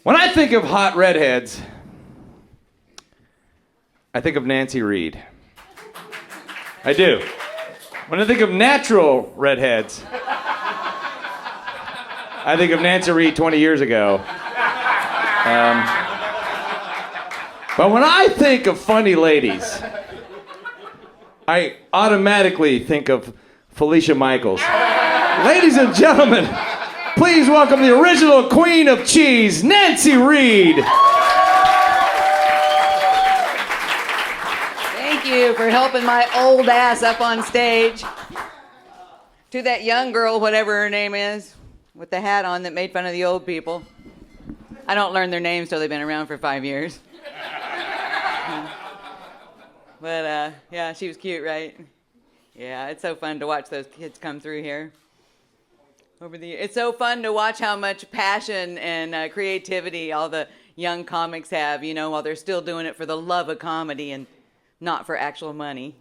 When I think of hot redheads, I think of Nancy Reed. I do. When I think of natural redheads, I think of Nancy Reed 20 years ago. But when I think of funny ladies, I automatically think of Felicia Michaels. Ladies and gentlemen, please welcome the original queen of cheese, Nancy Reed. Thank you for helping my old ass up on stage. To that young girl, whatever her name is, with the hat on that made fun of the old people. I don't learn their names till they've been around for 5 years. But yeah, she was cute, right? Yeah, it's so fun to watch those kids come through here. It's so fun to watch how much passion and creativity all the young comics have, you know, while they're still doing it for the love of comedy and not for actual money.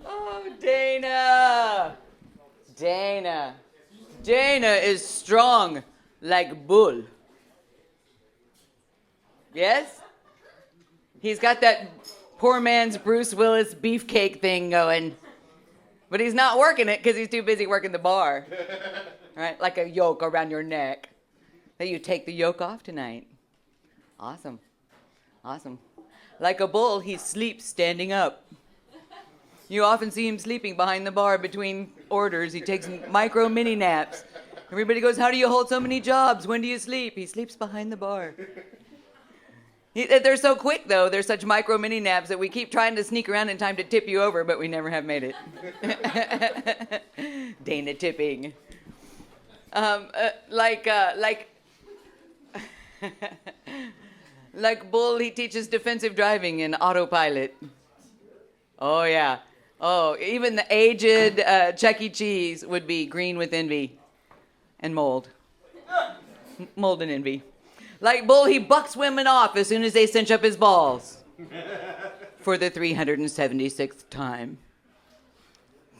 Oh, Dana. Dana is strong like bull. Yes? He's got that poor man's Bruce Willis beefcake thing going. But he's not working it because he's too busy working the bar. Right? Like a yoke around your neck. Hey, you take the yoke off tonight. Awesome. Like a bull, he sleeps standing up. You often see him sleeping behind the bar between orders. He takes micro mini naps. Everybody goes, how do you hold so many jobs? When do you sleep? He sleeps behind the bar. They're so quick, though. They're such micro mini naps that we keep trying to sneak around in time to tip you over, but we never have made it. Dana tipping. Like Bull, he teaches defensive driving in autopilot. Oh, yeah. Oh, even the aged Chuck E. Cheese would be green with envy and mold. Mold and envy. Like Bull, he bucks women off as soon as they cinch up his balls. For the 376th time.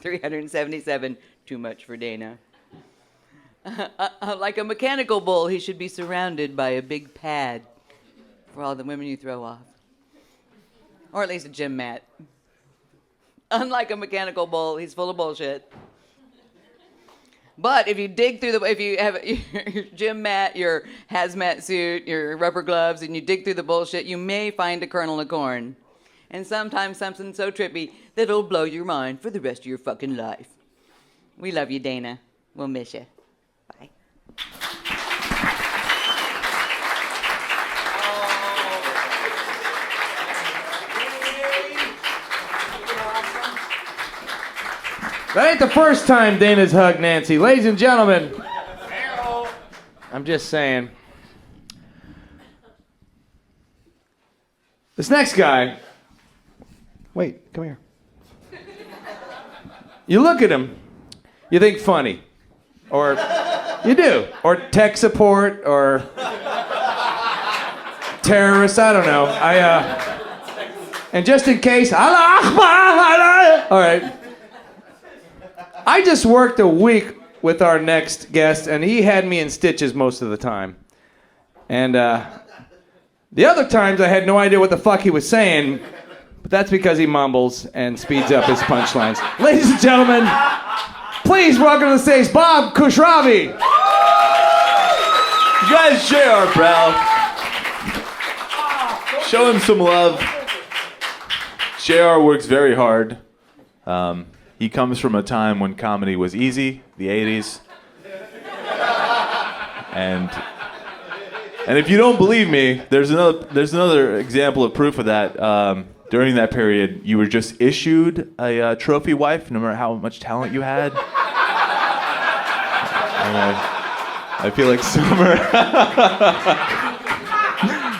377, too much for Dana. Like a mechanical bull, he should be surrounded by a big pad for all the women you throw off. Or at least a gym mat. Unlike a mechanical bull, he's full of bullshit. But if you if you have your gym mat, your hazmat suit, your rubber gloves, and you dig through the bullshit, you may find a kernel of corn. And sometimes something so trippy that it'll blow your mind for the rest of your fucking life. We love you, Dana. We'll miss you. Bye. That ain't the first time Dana's hugged Nancy. Ladies and gentlemen, I'm just saying. This next guy, wait, come here. You look at him, you think funny. Or you do. Or tech support, or terrorist, I don't know. And just in case, all right. I just worked a week with our next guest, and he had me in stitches most of the time. And the other times, I had no idea what the fuck he was saying, but that's because he mumbles and speeds up his punchlines. Ladies and gentlemen, please welcome to the stage Bob Khosravi. You guys share, bro. Show him some love. JR works very hard. He comes from a time when comedy was easy, the 80s. And if you don't believe me, there's another example of proof of that. During that period, you were just issued a trophy wife, no matter how much talent you had. And I feel like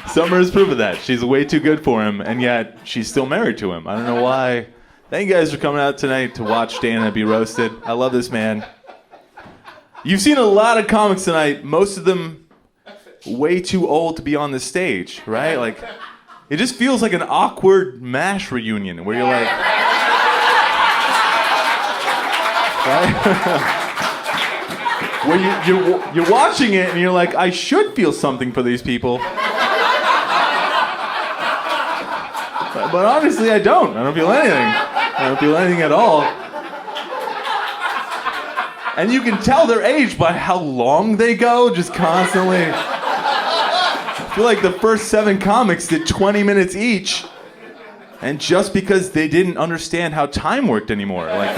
Summer is proof of that. She's way too good for him, and yet she's still married to him. I don't know why. Thank you guys for coming out tonight to watch Dana be roasted. I love this man. You've seen a lot of comics tonight, most of them way too old to be on the stage, right? Like, It just feels like an awkward MASH reunion where you're like, right? Where you're watching it and you're like, I should feel something for these people. But honestly, I don't. I don't feel anything. I don't feel anything at all. And you can tell their age by how long they go, just constantly. I feel like the first 7 comics did 20 minutes each. And just because they didn't understand how time worked anymore. Like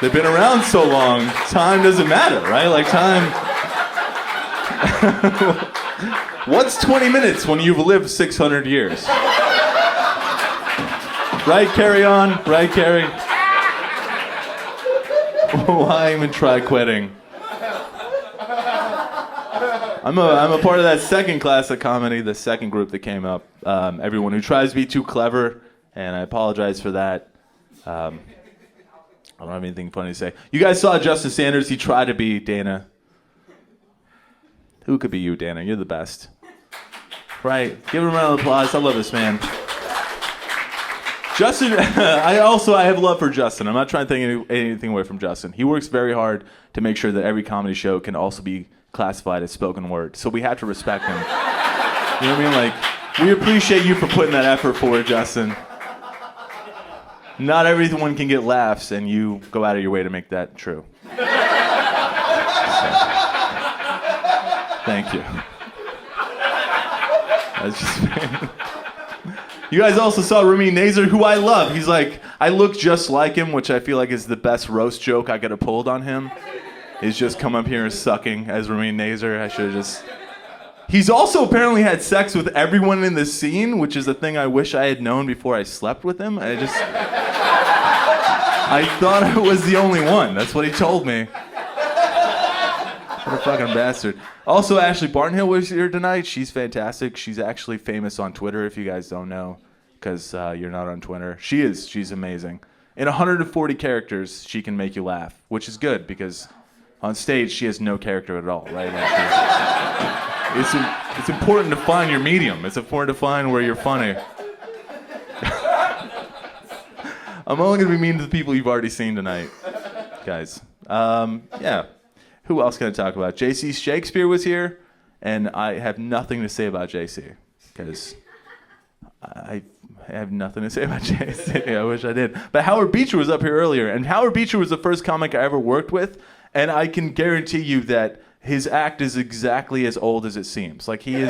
they've been around so long, time doesn't matter, right? Like time... What's 20 minutes when you've lived 600 years? Right, Carry On? Right, Carrie? Why even try quitting? I'm a part of that second class of comedy, the second group that came up. Everyone who tries to be too clever, and I apologize for that. I don't have anything funny to say. You guys saw Justin Sanders. He tried to be Dana. Who could be you, Dana? You're the best. Right. Give him a round of applause. I love this man. Justin, I have love for Justin. I'm not trying to take anything away from Justin. He works very hard to make sure that every comedy show can also be classified as spoken word. So we have to respect him. You know what I mean? Like, we appreciate you for putting that effort forward, Justin. Not everyone can get laughs, and you go out of your way to make that true. Thank you. That's just You guys also saw Ramin Nazer, who I love. He's like, I look just like him, which I feel like is the best roast joke I could have pulled on him. Is just come up here and sucking as Ramin Nazer. I should have just... He's also apparently had sex with everyone in the scene, which is a thing I wish I had known before I slept with him. I thought I was the only one. That's what he told me. What a fucking bastard. Also, Ashley Barnhill was here tonight. She's fantastic. She's actually famous on Twitter, if you guys don't know, because you're not on Twitter. She is. She's amazing. In 140 characters, she can make you laugh, which is good, because on stage, she has no character at all, right? Like, it's important to find your medium. It's important to find where you're funny. I'm only going to be mean to the people you've already seen tonight, guys. Yeah. Who else can I talk about? JC Shakespeare was here, and I have nothing to say about JC, because I have nothing to say about JC. I wish I did. But Howard Beecher was up here earlier, and Howard Beecher was the first comic I ever worked with, and I can guarantee you that his act is exactly as old as it seems. Like, he is...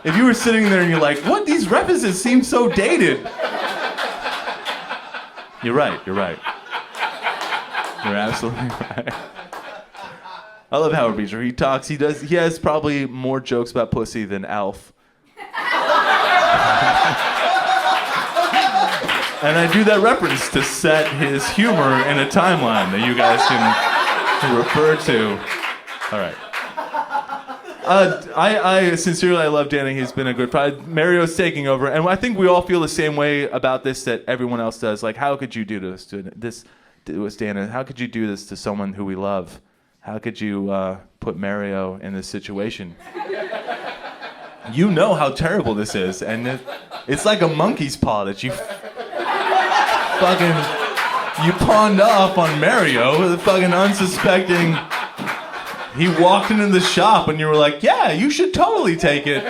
If you were sitting there and you're like, what? These references seem so dated. You're right. You're absolutely right. I love Howard Beecher. He talks, he has probably more jokes about pussy than Alf. And I do that reference to set his humor in a timeline that you guys can refer to. All right. I sincerely love Danny. He's been a good friend. Mario's taking over, and I think we all feel the same way about this that everyone else does. Like, how could you do this to Dana? How could you do this to someone who we love? How could you put Mario in this situation? You know how terrible this is, and it's like a monkey's paw that you pawned off on Mario, the fucking unsuspecting. He walked into the shop and you were like, yeah, you should totally take it.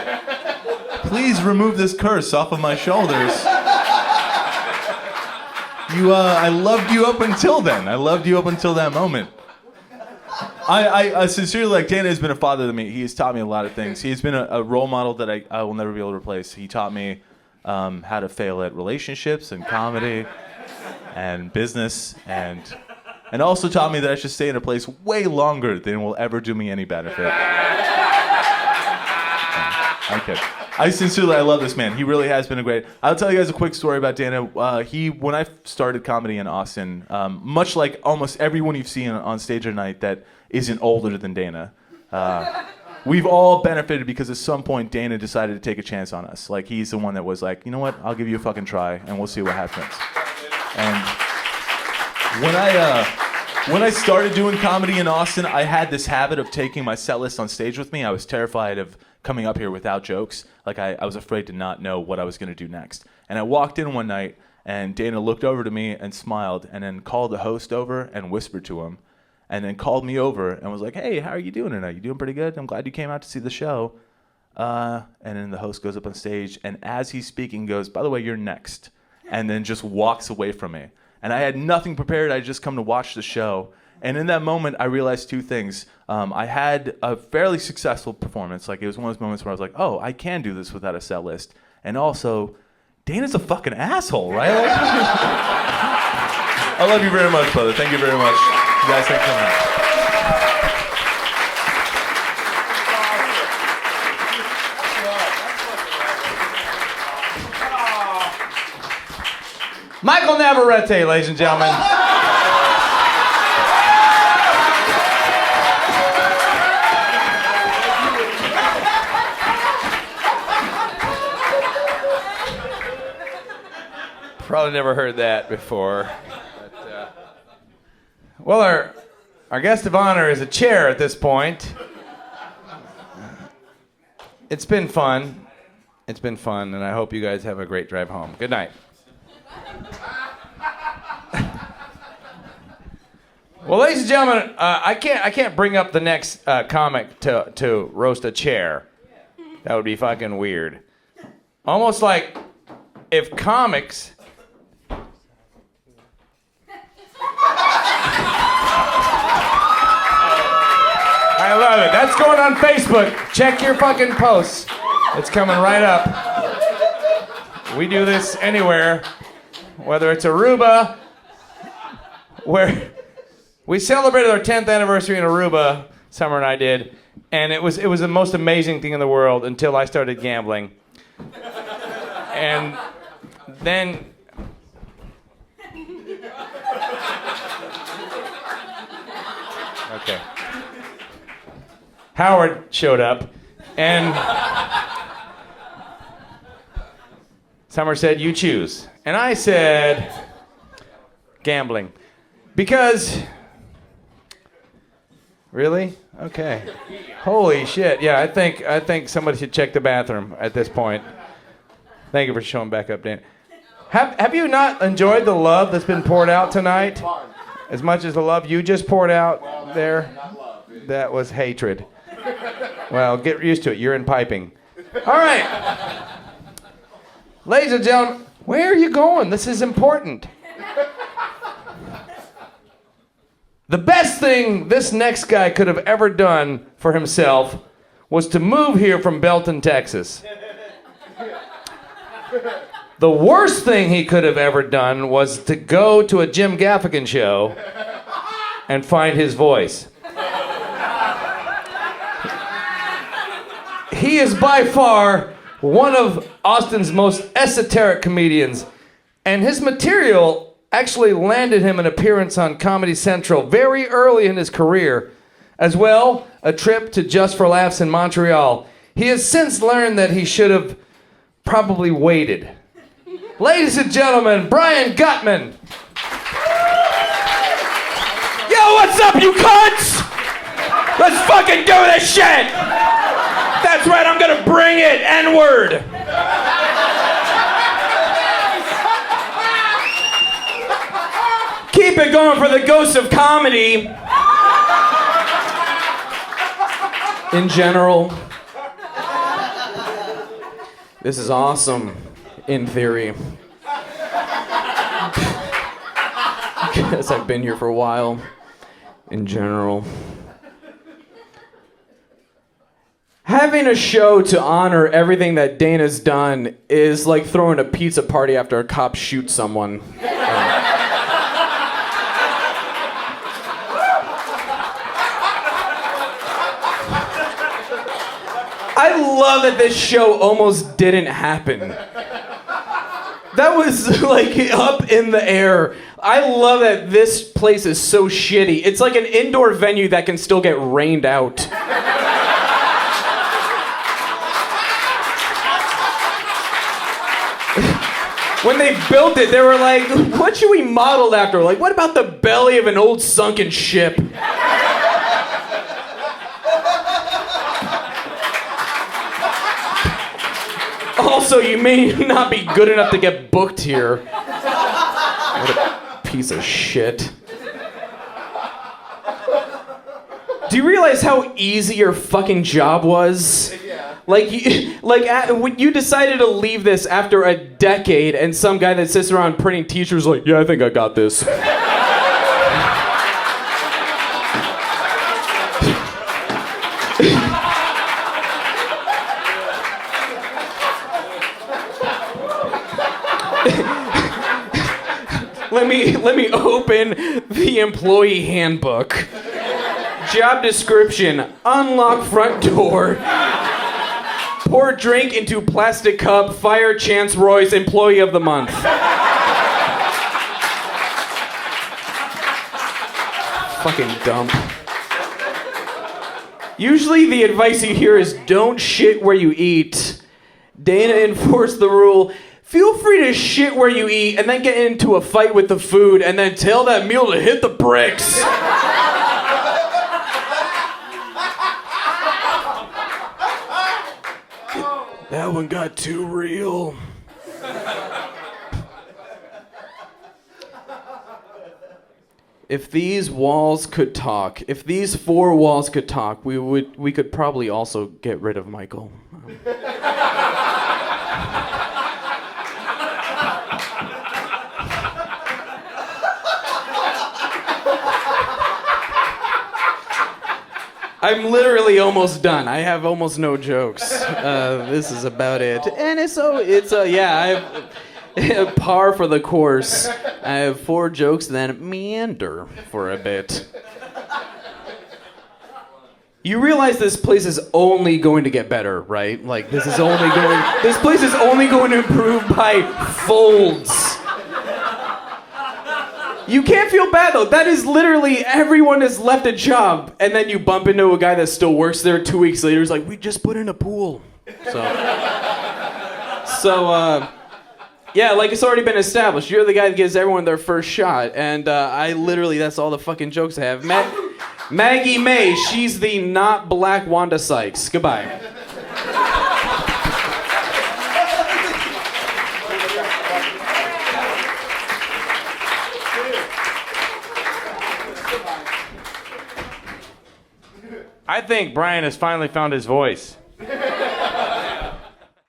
Please remove this curse off of my shoulders. I loved you up until then. I loved you up until that moment. I sincerely, like, Dana has been a father to me. He has taught me a lot of things. He has been a role model that I will never be able to replace. He taught me how to fail at relationships and comedy and business, and also taught me that I should stay in a place way longer than will ever do me any benefit. Okay. I love this man. He really has been a great... I'll tell you guys a quick story about Dana. When I started comedy in Austin, much like almost everyone you've seen on stage tonight that isn't older than Dana, we've all benefited because at some point Dana decided to take a chance on us. Like, he's the one that was like, you know what, I'll give you a fucking try and we'll see what happens. And When I started doing comedy in Austin, I had this habit of taking my set list on stage with me. I was terrified of coming up here without jokes. Like, I was afraid to not know what I was going to do next. And I walked in one night, and Dana looked over to me and smiled, and then called the host over and whispered to him, and then called me over and was like, hey, how are you doing tonight? You doing pretty good? I'm glad you came out to see the show. And then the host goes up on stage, and as he's speaking goes, by the way, you're next. And then just walks away from me. And I had nothing prepared. I just come to watch the show. And in that moment, I realized two things. I had a fairly successful performance. Like, it was one of those moments where I was like, oh, I can do this without a set list. And also, Dana's a fucking asshole, right? Like, I love you very much, brother. Thank you very much. You guys, thanks for coming out. Michael Navarrete, ladies and gentlemen. Probably never heard that before. Well, our guest of honor is a chair at this point. It's been fun. It's been fun, and I hope you guys have a great drive home. Good night. Well, ladies and gentlemen, I can't bring up the next comic to roast a chair. That would be fucking weird. Almost like if comics. I love it. That's going on Facebook. Check your fucking posts. It's coming right up. We do this anywhere, whether it's Aruba, where we celebrated our 10th anniversary in Aruba, Summer and I did, and it was the most amazing thing in the world until I started gambling. And then okay. Howard showed up, and Summer said, you choose. And I said, gambling. Because, really? Okay. Holy shit. Yeah, I think somebody should check the bathroom at this point. Thank you for showing back up, Dan. Have you not enjoyed the love that's been poured out tonight? As much as the love you just poured out there? That was hatred. Well, get used to it. You're in piping. All right. Ladies and gentlemen, where are you going? This is important. The best thing this next guy could have ever done for himself was to move here from Belton, Texas. The worst thing he could have ever done was to go to a Jim Gaffigan show and find his voice. He is by far one of Austin's most esoteric comedians, and his material actually landed him an appearance on Comedy Central very early in his career. As well, a trip to Just for Laughs in Montreal. He has since learned that he should have probably waited. Ladies and gentlemen, Bryan Gutmann. Yo, what's up, you cunts? Let's fucking do this shit! That's right, I'm gonna bring it, N-word. Keep it going for the ghost of comedy. In general, this is awesome, in theory. Guess I've been here for a while, in general. Having a show to honor everything that Dana's done is like throwing a pizza party after a cop shoots someone. I love that this show almost didn't happen. That was like up in the air. I love that this place is so shitty. It's like an indoor venue that can still get rained out. when they built it, they were like, what should we model after? Like, what about the belly of an old sunken ship? Also, you may not be good enough to get booked here. What a piece of shit. Do you realize how easy your fucking job was? Yeah. When you decided to leave this after a decade, and some guy that sits around printing t-shirts like, yeah, I think I got this. Let me open the employee handbook. Job description: unlock front door. Pour drink into plastic cup. Fire Chance Royce, employee of the month. Fucking dump. Usually the advice you hear is don't shit where you eat. Dana enforced the rule: feel free to shit where you eat and then get into a fight with the food and then tell that meal to hit the bricks. That one got too real. If these walls could talk, if these four walls could talk, we could probably also get rid of Michael. I'm literally almost done. I have almost no jokes. This is about it. And I have par for the course. I have 4 jokes, then meander for a bit. You realize this place is only going to get better, right? Like, this place is only going to improve by folds. You can't feel bad though. That is literally everyone has left a job, and then you bump into a guy that still works there 2 weeks later. He's like, we just put in a pool. Yeah, like it's already been established. You're the guy that gives everyone their first shot, and that's all the fucking jokes I have. Maggie May, she's the not black Wanda Sykes. Goodbye. I think Bryan has finally found his voice.